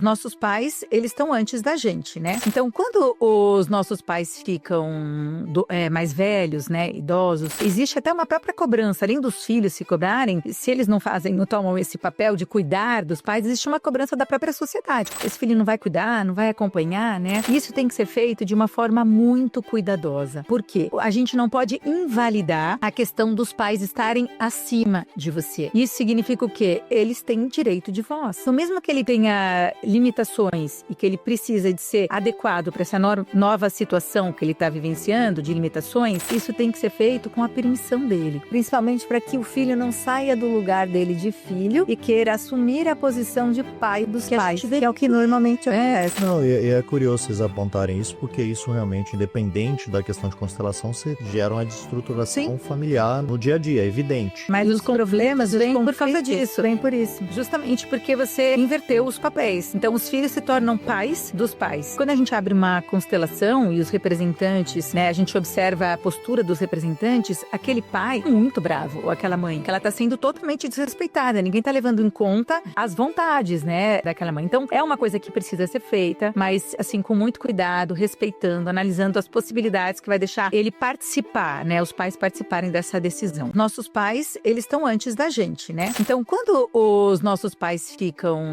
Nossos pais, eles estão antes da gente, né? Então, quando os nossos pais ficam mais velhos, né, idosos, existe até uma própria cobrança, além dos filhos se cobrarem, se eles não tomam esse papel de cuidar dos pais, existe uma cobrança da própria sociedade. Esse filho não vai cuidar, não vai acompanhar, né? Isso tem que ser feito de uma forma muito cuidadosa. Por quê? A gente não pode invalidar a questão dos pais estarem acima de você. Isso significa o quê? Eles têm direito de voz. Então, mesmo que ele tenha limitações e que ele precisa de ser adequado para essa nova situação que ele está vivenciando, de limitações, isso tem que ser feito com a permissão dele. Principalmente para que o filho não saia do lugar dele de filho e queira assumir a posição de pai dos pais, que é o que normalmente acontece. Não, e é curioso vocês apontarem isso, porque isso realmente, independente da questão de constelação, você gera uma desestruturação familiar no dia a dia, é evidente. Mas os problemas vêm por causa disso. Vem por isso. Justamente porque você inverteu os papéis. Então, os filhos se tornam pais dos pais. Quando a gente abre uma constelação e os representantes, né, a gente observa a postura dos representantes, aquele pai muito bravo, ou aquela mãe, que ela tá sendo totalmente desrespeitada. Ninguém tá levando em conta as vontades, né, daquela mãe. Então, é uma coisa que precisa ser feita, mas, assim, com muito cuidado, respeitando, analisando as possibilidades que vai deixar ele participar, né, os pais participarem dessa decisão. Nossos pais, eles estão antes da gente, né? Então, quando os nossos pais ficam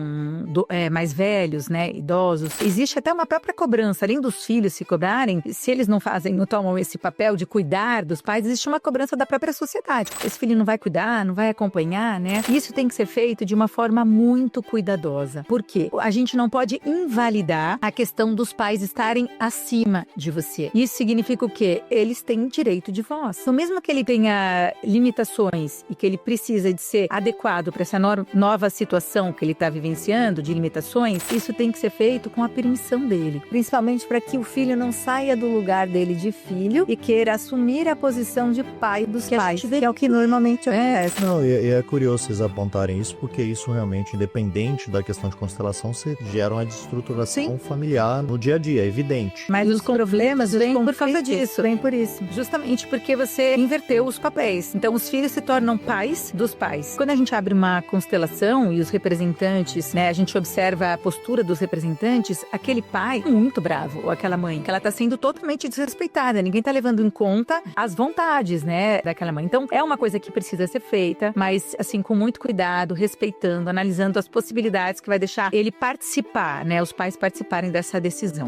mais velhos, né, idosos, existe até uma própria cobrança, além dos filhos se cobrarem, se eles não tomam esse papel de cuidar dos pais, existe uma cobrança da própria sociedade. Esse filho não vai cuidar, não vai acompanhar, né? Isso tem que ser feito de uma forma muito cuidadosa. Por quê? A gente não pode invalidar a questão dos pais estarem acima de você. Isso significa o quê? Eles têm direito de voz. Então, mesmo que ele tenha limitações e que ele precisa de ser adequado para essa nova situação que ele está vivenciando, de limitações, isso tem que ser feito com a permissão dele. Principalmente para que o filho não saia do lugar dele de filho e queira assumir a posição de pai dos pais, que é o que normalmente acontece. Não, e é curioso vocês apontarem isso, porque isso realmente, independente da questão de constelação, você gera uma desestruturação familiar no dia a dia, é evidente. Mas os problemas vêm por causa disso. Vem por isso. Justamente porque você inverteu os papéis. Então, os filhos se tornam pais dos pais. Quando a gente abre uma constelação e os representantes, né, a gente observa a postura dos representantes, aquele pai muito bravo, ou aquela mãe, que ela tá sendo totalmente desrespeitada. Ninguém tá levando em conta as vontades, né, daquela mãe. Então, é uma coisa que precisa ser feita, mas, assim, com muito cuidado, respeitando, analisando as possibilidades que vai deixar ele participar, né, os pais participarem dessa decisão.